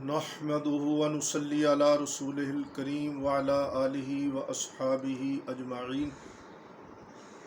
نحمده ونصلي على رسوله الكريم وعلى آله وأصحابه أجمعين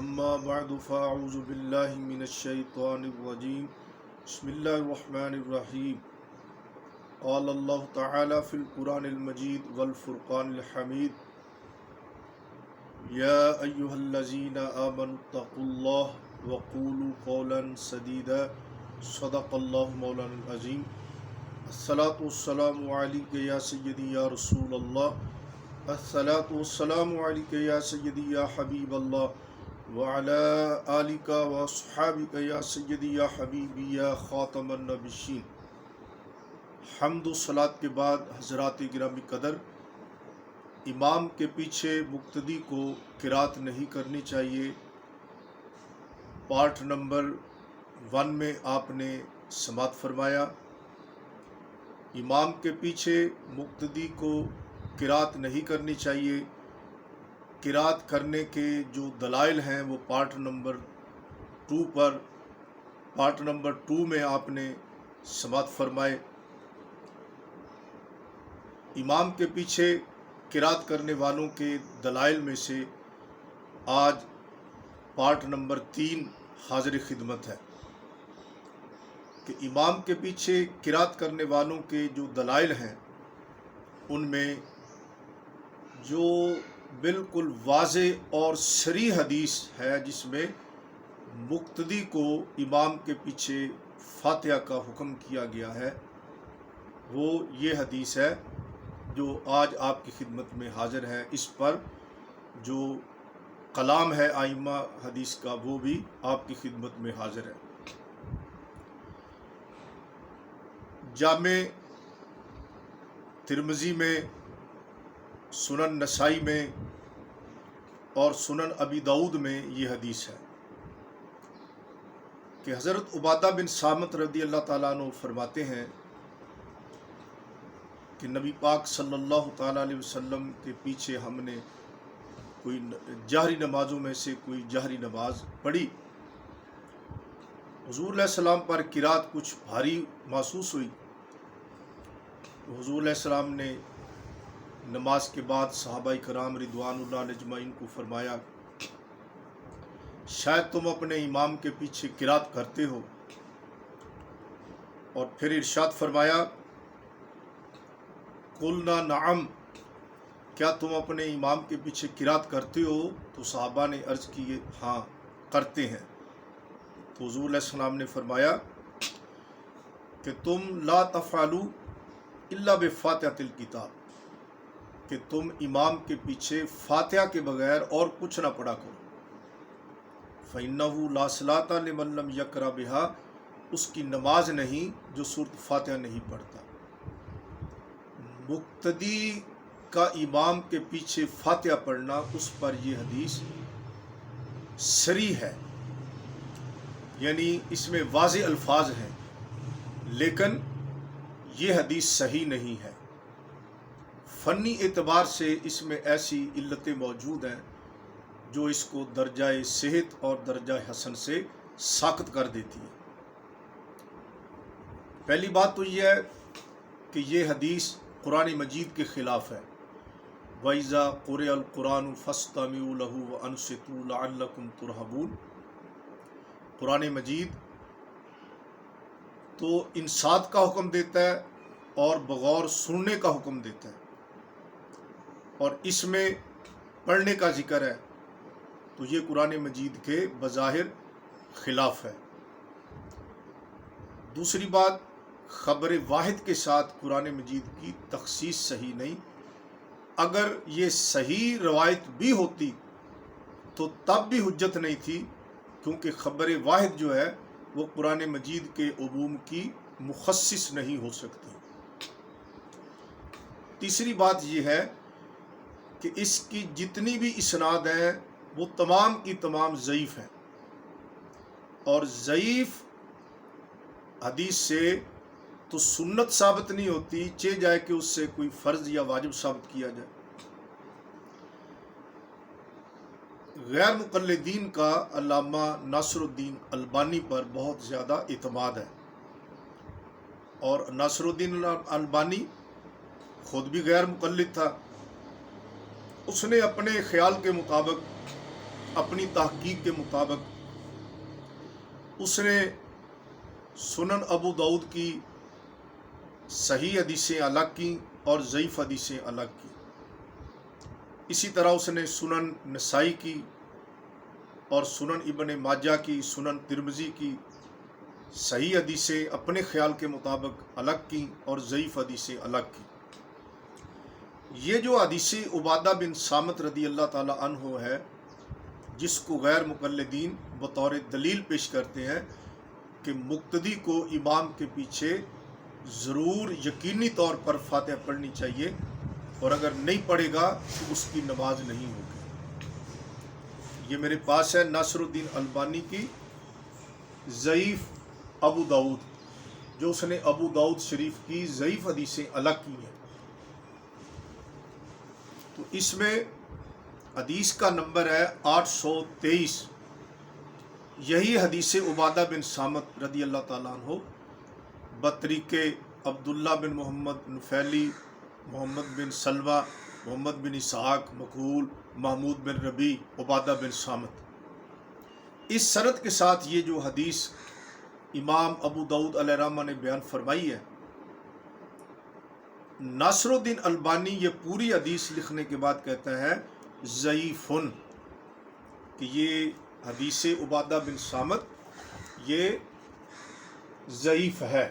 أما بعد فأعوذ بالله من الشيطان الرجيم بسم الله الرحمن الرحيم قال الله تعالى في القرآن المجيد والفرقان الحميد يا أيها الذين آمنوا اتقوا الله وقولوا قولا سديدا صدق الله مولانا العظيم الصلاۃ والسلام علیک یا سیدی یا رسول اللہ الصلاۃ والسلام علیک یا سیدی یا حبیب اللہ وعلی آلک واصحابک یا سیدی یا حبیبی یا خاتم النبیین۔ حمد و صلات کے بعد حضرات گرامی قدر، امام کے پیچھے مقتدی کو قرات نہیں کرنی چاہیے۔ پارٹ نمبر 1 میں آپ نے سماعت فرمایا، امام کے پیچھے مقتدی کو قرات نہیں کرنی چاہیے۔ قرات کرنے کے جو دلائل ہیں وہ پارٹ نمبر 2 میں آپ نے سماعت فرمائے۔ امام کے پیچھے قرات کرنے والوں کے دلائل میں سے آج پارٹ نمبر 3 حاضر خدمت ہے کہ امام کے پیچھے قرات کرنے والوں کے جو دلائل ہیں ان میں جو بالکل واضح اور صریح حدیث ہے جس میں مقتدی کو امام کے پیچھے فاتحہ کا حکم کیا گیا ہے، وہ یہ حدیث ہے جو آج آپ کی خدمت میں حاضر ہے۔ اس پر جو کلام ہے ائمہ حدیث کا وہ بھی آپ کی خدمت میں حاضر ہے۔ جامع ترمذی میں، سنن نسائی میں اور سنن ابی داؤد میں یہ حدیث ہے کہ حضرت عبادہ بن صامت رضی اللہ تعالیٰ عنہ فرماتے ہیں کہ نبی پاک صلی اللہ تعالیٰ علیہ وسلم کے پیچھے ہم نے کوئی جہری نمازوں میں سے کوئی جہری نماز پڑھی، حضور علیہ السلام پر قرات کچھ بھاری محسوس ہوئی۔ حضور علیہ السلام نے نماز کے بعد صحابہ کرام رضوان اللہ علیہ اجمعین کو فرمایا، شاید تم اپنے امام کے پیچھے قرات کرتے ہو، اور پھر ارشاد فرمایا، قلنا نعم، کیا تم اپنے امام کے پیچھے قرات کرتے ہو؟ تو صحابہ نے عرض کی، ہاں کرتے ہیں۔ تو حضور علیہ السلام نے فرمایا کہ تم لا تفعلوا الا بفاتحۃ الکتاب، کہ تم امام کے پیچھے فاتحہ کے بغیر اور کچھ نہ پڑھا کرو۔ فإنہ لا صلاۃ لمن لم یقرأ بها، اس کی نماز نہیں جو سورۃ فاتحہ نہیں پڑھتا۔ مقتدی کا امام کے پیچھے فاتحہ پڑھنا، اس پر یہ حدیث صریح ہے، یعنی اس میں واضح الفاظ ہیں، لیکن یہ حدیث صحیح نہیں ہے۔ فنی اعتبار سے اس میں ایسی علتیں موجود ہیں جو اس کو درجہ صحت اور درجہ حسن سے ساقط کر دیتی ہے۔ پہلی بات تو یہ ہے کہ یہ حدیث قرآن مجید کے خلاف ہے۔ وَإِذَا قُرِئَ الْقُرْآنُ فَاسْتَمِعُوا لَهُ وَأَنصِتُوا لَعَلَّكُمْ تُرْحَمُونَ، قرآن مجید تو انصات کا حکم دیتا ہے اور بغور سننے کا حکم دیتا ہے، اور اس میں پڑھنے کا ذکر ہے، تو یہ قرآن مجید کے بظاہر خلاف ہے۔ دوسری بات، خبر واحد کے ساتھ قرآن مجید کی تخصیص صحیح نہیں۔ اگر یہ صحیح روایت بھی ہوتی تو تب بھی حجت نہیں تھی، کیونکہ خبر واحد جو ہے وہ قرآن مجید کے عموم کی مخصص نہیں ہو سکتی۔ تیسری بات یہ ہے کہ اس کی جتنی بھی اسناد ہیں وہ تمام کی تمام ضعیف ہیں، اور ضعیف حدیث سے تو سنت ثابت نہیں ہوتی، چہ جائے کہ اس سے کوئی فرض یا واجب ثابت کیا جائے۔ غیر مقلدین کا علامہ ناصر الدین البانی پر بہت زیادہ اعتماد ہے۔ اور ناصرالدین البانی خود بھی غیر مقلد تھا، اس نے اپنے خیال کے مطابق، اپنی تحقیق کے مطابق اس نے سنن ابو داؤد کی صحیح حدیثیں الگ کی اور ضعیف حدیثیں الگ کی۔ اسی طرح اس نے سنن نسائی کی اور سنن ابن ماجہ کی، سنن ترمذی کی صحیح حدیثیں اپنے خیال کے مطابق الگ کی اور ضعیف حدیثیں الگ کی۔ یہ جو حدیث عبادہ بن صامت رضی اللہ تعالی عنہ ہے، جس کو غیر مقلدین بطور دلیل پیش کرتے ہیں کہ مقتدی کو امام کے پیچھے ضرور یقینی طور پر فاتحہ پڑھنی چاہیے، اور اگر نہیں پڑھے گا تو اس کی نماز نہیں ہوگی۔ یہ میرے پاس ہے ناصرالدین البانی کی ضعیف ابو داؤد، جو اس نے ابو داؤد شریف کی ضعیف حدیثیں الگ کی ہیں۔ تو اس میں حدیث کا نمبر ہے 823۔ یہی حدیث عبادہ بن صامت رضی اللہ تعالیٰ عنہ بطریق عبداللہ بن محمد نفیلی، محمد بن سلمہ، محمد بن اسحاق، مقبول، محمود بن ربیع، عبادہ بن صامت، اس سند کے ساتھ یہ جو حدیث امام ابو داؤد علیہ الرحمہ نے بیان فرمائی ہے، ناصرالدین البانی یہ پوری حدیث لکھنے کے بعد کہتا ہے ضعیفن، کہ یہ حدیث عبادہ بن صامت یہ ضعیف ہے۔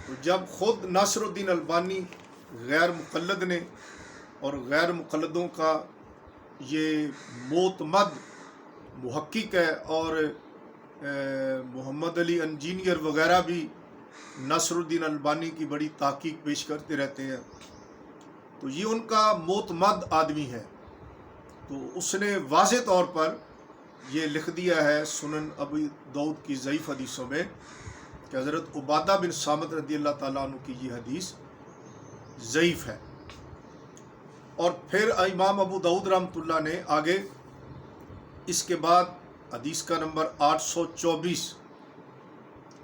تو جب خود ناصرالدین البانی غیر مقلد نے، اور غیر مقلدوں کا یہ معتمد محقق ہے، اور محمد علی انجینئر وغیرہ بھی ناصرالدین البانی کی بڑی تحقیق پیش کرتے رہتے ہیں، تو یہ ان کا معتمد آدمی ہے، تو اس نے واضح طور پر یہ لکھ دیا ہے سنن ابی داؤد کی ضعیف حدیثوں میں کہ حضرت عبادہ بن صامت رضی اللہ تعالیٰ عنہ کی یہ حدیث ضعیف ہے۔ اور پھر امام ابو داؤد رحمۃ اللہ نے آگے اس کے بعد حدیث کا نمبر 824،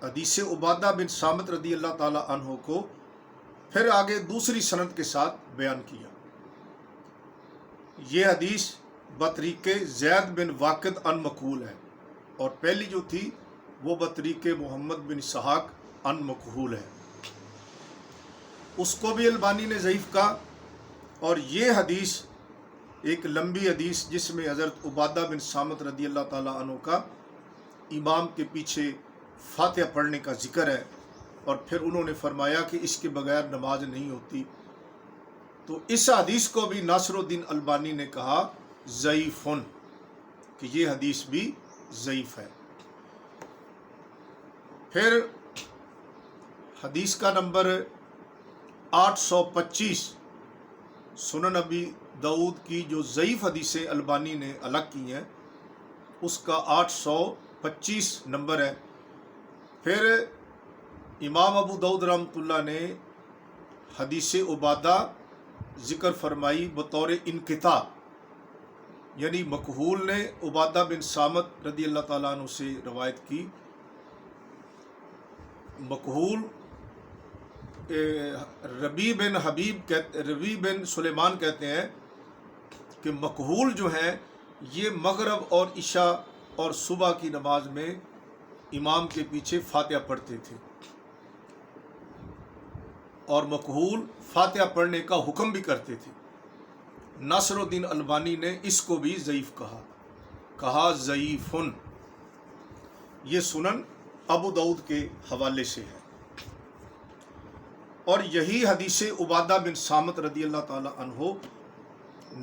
حدیث عبادہ بن صامت رضی اللہ تعالیٰ عنہ کو پھر آگے دوسری سند کے ساتھ بیان کیا۔ یہ حدیث بطریق زید بن واقد ان مقبول ہے، اور پہلی جو تھی وہ بطریق محمد بن اسحاق ان مقبول ہے، اس کو بھی البانی نے ضعیف کہا۔ اور یہ حدیث ایک لمبی حدیث جس میں حضرت عبادہ بن صامت رضی اللہ تعالیٰ عنہ کا امام کے پیچھے فاتحہ پڑھنے کا ذکر ہے، اور پھر انہوں نے فرمایا کہ اس کے بغیر نماز نہیں ہوتی، تو اس حدیث کو بھی ناصرالدین البانی نے کہا ضعیفن، کہ یہ حدیث بھی ضعیف ہے۔ پھر حدیث کا نمبر 825، سنن ابی داؤد کی جو ضعیف حدیثیں البانی نے الگ کی ہیں، اس کا 825 نمبر ہے۔ پھر امام ابو داؤد رحمۃ اللہ نے حدیث عبادہ ذکر فرمائی بطور انقطاع، یعنی مقبول نے عبادہ بن صامت رضی اللہ تعالیٰ عنہ سے روایت کی۔ مقبول ربیع بن سلیمان کہتے ہیں کہ مقبول جو ہیں یہ مغرب اور عشاء اور صبح کی نماز میں امام کے پیچھے فاتحہ پڑھتے تھے، اور مقبول فاتحہ پڑھنے کا حکم بھی کرتے تھے۔ ناصرالدین البانی نے اس کو بھی ضعیف کہا ضعیفن۔ یہ سنن ابو داؤد کے حوالے سے ہے۔ اور یہی حدیث عبادہ بن صامت رضی اللہ تعالیٰ عنہ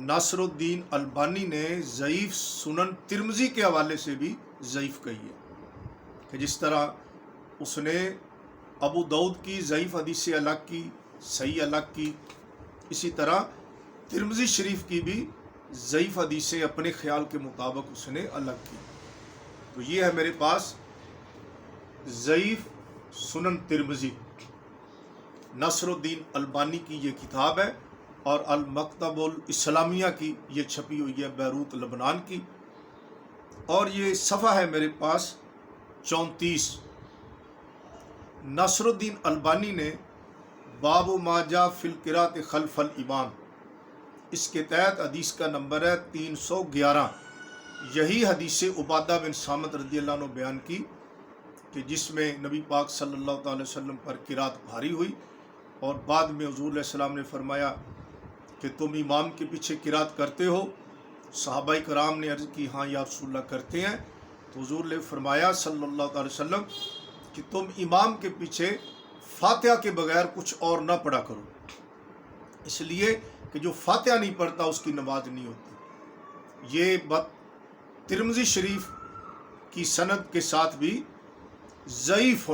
ناصرالدین البانی نے ضعیف سنن ترمذی کے حوالے سے بھی ضعیف کہی ہے، کہ جس طرح اس نے ابو داؤد کی ضعیف حدیثیں الگ کی، صحیح الگ کی، اسی طرح ترمذی شریف کی بھی ضعیف حدیثیں اپنے خیال کے مطابق اس نے الگ کی۔ تو یہ ہے میرے پاس ضعیف سنن ترمذی، ناصرالدین البانی کی یہ کتاب ہے، اور المکتب الاسلامیہ کی یہ چھپی ہوئی ہے بیروت لبنان کی، اور یہ صفحہ ہے میرے پاس 34۔ ناصر الدین البانی نے باب ما جاء فی القراءۃ خلف الامام، اس کے تحت حدیث کا نمبر ہے 311۔ یہی حدیث عبادہ بن صامت رضی اللہ عنہ بیان کی کہ جس میں نبی پاک صلی اللہ تعالی وسلم پر قرات بھاری ہوئی، اور بعد میں حضور علیہ السلام نے فرمایا کہ تم امام کے پیچھے قرات کرتے ہو؟ صحابہ کرام نے عرض کی ہاں یا رسول اللہ کرتے ہیں۔ تو حضور نے فرمایا صلی اللہ تعالی وسلم کہ تم امام کے پیچھے فاتحہ کے بغیر کچھ اور نہ پڑھا کرو، اس لیے کہ جو فاتحہ نہیں پڑھتا اس کی نماز نہیں ہوتی۔ یہ بات ترمذی شریف کی سند کے ساتھ بھی ضعیف،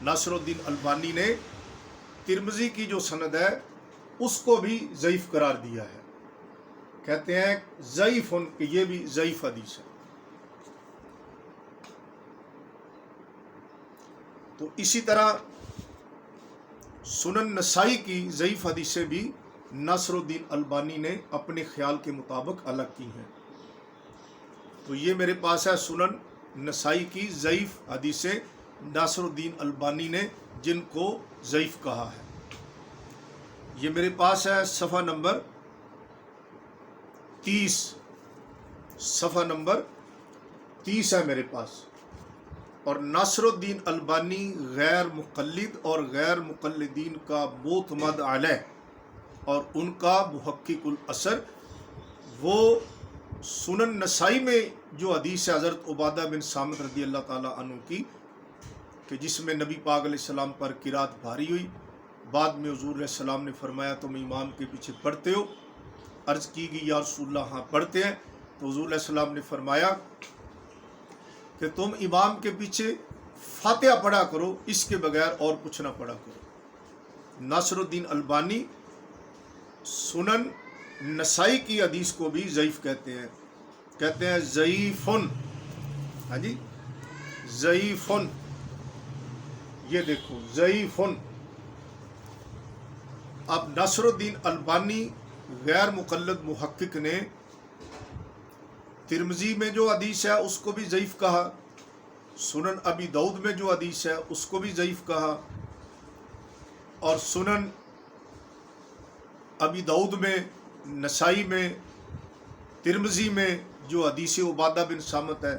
ناصر الدین البانی نے ترمذی کی جو سند ہے اس کو بھی ضعیف قرار دیا ہے، کہتے ہیں ضعیف کہ یہ بھی ضعیف حدیث ہے۔ تو اسی طرح سنن نسائی کی ضعیف حدیثیں بھی ناصر الدین البانی نے اپنے خیال کے مطابق الگ کی ہیں۔ تو یہ میرے پاس ہے سنن نسائی کی ضعیف حدیثیں ناصر الدین البانی نے جن کو ضعیف کہا ہے۔ یہ میرے پاس ہے صفحہ نمبر 30، صفحہ نمبر 30 ہے میرے پاس۔ اور ناصر الدین البانی غیر مقلد اور غیر مقلدین کا معتمد علیہ اور ان کا محقق الاثر، وہ سنن نسائی میں جو حدیث ہے حضرت عبادہ بن صامت رضی اللہ تعالی عنہ کی کہ جس میں نبی پاک علیہ السلام پر قرات بھاری ہوئی، بعد میں حضور علیہ السلام نے فرمایا تم امام کے پیچھے پڑھتے ہو؟ عرض کی گئی یا رسول اللہ ہاں پڑھتے ہیں۔ تو حضور علیہ السلام نے فرمایا کہ تم امام کے پیچھے فاتحہ پڑھا کرو، اس کے بغیر اور کچھ نہ پڑھا کرو۔ ناصر الدین البانی سنن نسائی کی حدیث کو بھی ضعیف کہتے ہیں ضعیفن، ہاں جی ضعیفن، یہ دیکھو ضعیفن۔ اب ناصر الدین البانی غیر مقلد محقق نے ترمذی میں جو حدیث ہے اس کو بھی ضعیف کہا، سنن ابی داؤد میں جو حدیث ہے اس کو بھی ضعیف کہا، اور سنن ابی داؤد میں، نسائی میں، ترمذی میں جو حدیث عبادہ بن صامت ہے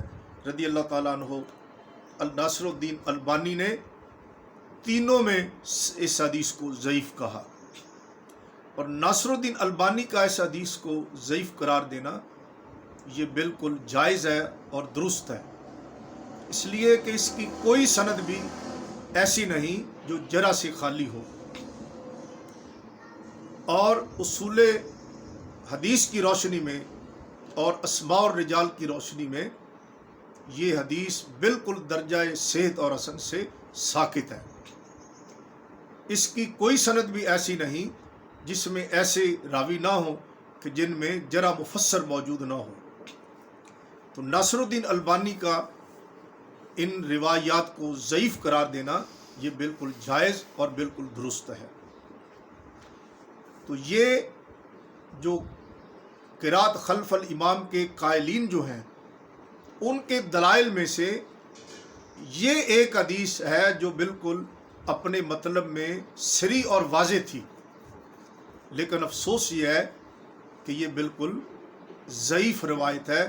رضی اللہ تعالیٰ عنہ، ناصر الدین البانی نے تینوں میں اس حدیث کو ضعیف کہا۔ اور ناصر الدین البانی کا اس حدیث کو ضعیف قرار دینا یہ بالکل جائز ہے اور درست ہے، اس لیے کہ اس کی کوئی سند بھی ایسی نہیں جو جرح سے خالی ہو، اور اصول حدیث کی روشنی میں اور اسماء الرجال کی روشنی میں یہ حدیث بالکل درجہ صحت اور حسن سے ساقط ہے۔ اس کی کوئی سند بھی ایسی نہیں جس میں ایسے راوی نہ ہوں کہ جن میں جرح مفسر موجود نہ ہو۔ تو ناصر الدین البانی کا ان روایات کو ضعیف قرار دینا یہ بالکل جائز اور بالکل درست ہے۔ تو یہ جو قرات خلف الامام کے قائلین جو ہیں ان کے دلائل میں سے یہ ایک حدیث ہے جو بالکل اپنے مطلب میں صریح اور واضح تھی، لیکن افسوس یہ ہے کہ یہ بالکل ضعیف روایت ہے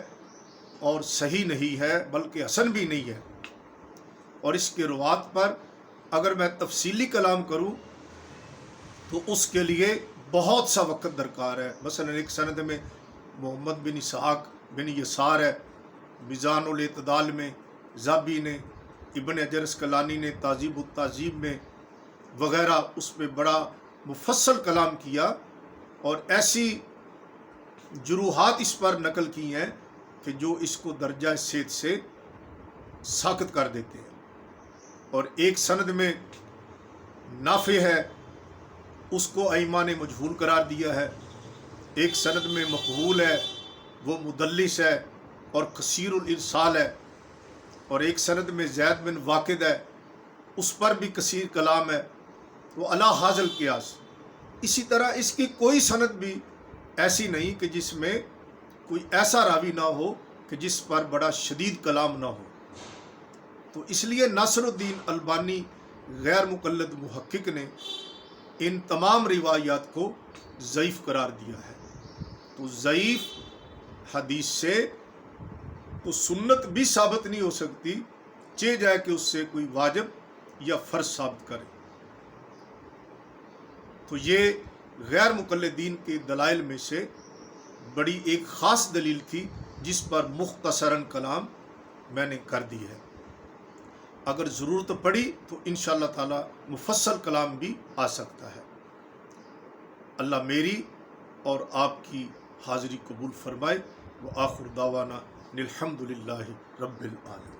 اور صحیح نہیں ہے بلکہ حسن بھی نہیں ہے، اور اس کے روات پر اگر میں تفصیلی کلام کروں تو اس کے لیے بہت سا وقت درکار ہے۔ مثلا ایک سند میں محمد بن اسحاق بن یسار ہے، میزان الاعتدال میں زابی نے، ابن حجر اسقلانی نے تہذیب التہذیب میں وغیرہ اس پہ بڑا مفصل کلام کیا، اور ایسی جروحات اس پر نقل کی ہیں کہ جو اس کو درجہ صحت سے ساقط کر دیتے ہیں۔ اور ایک سند میں نافع ہے، اس کو ائمہ نے مجہول قرار دیا ہے، ایک سند میں مقبول ہے، وہ مدلس ہے اور کثیر الارسال ہے، اور ایک سند میں زید بن واقد ہے، اس پر بھی کثیر کلام ہے، وہ علی حاذ القیاس۔ اسی طرح اس کی کوئی سند بھی ایسی نہیں کہ جس میں کوئی ایسا راوی نہ ہو کہ جس پر بڑا شدید کلام نہ ہو۔ تو اس لیے ناصر الدین البانی غیر مقلد محقق نے ان تمام روایات کو ضعیف قرار دیا ہے۔ تو ضعیف حدیث سے تو سنت بھی ثابت نہیں ہو سکتی، چہ جائے کہ اس سے کوئی واجب یا فرض ثابت کرے۔ تو یہ غیر مقلدین کے دلائل میں سے بڑی ایک خاص دلیل تھی جس پر مختصراً کلام میں نے کر دی ہے۔ اگر ضرورت پڑی تو انشاءاللہ تعالی مفصل کلام بھی آ سکتا ہے۔ اللہ میری اور آپ کی حاضری قبول فرمائے۔ وآخر دعوانا الحمدللہ رب العالمین۔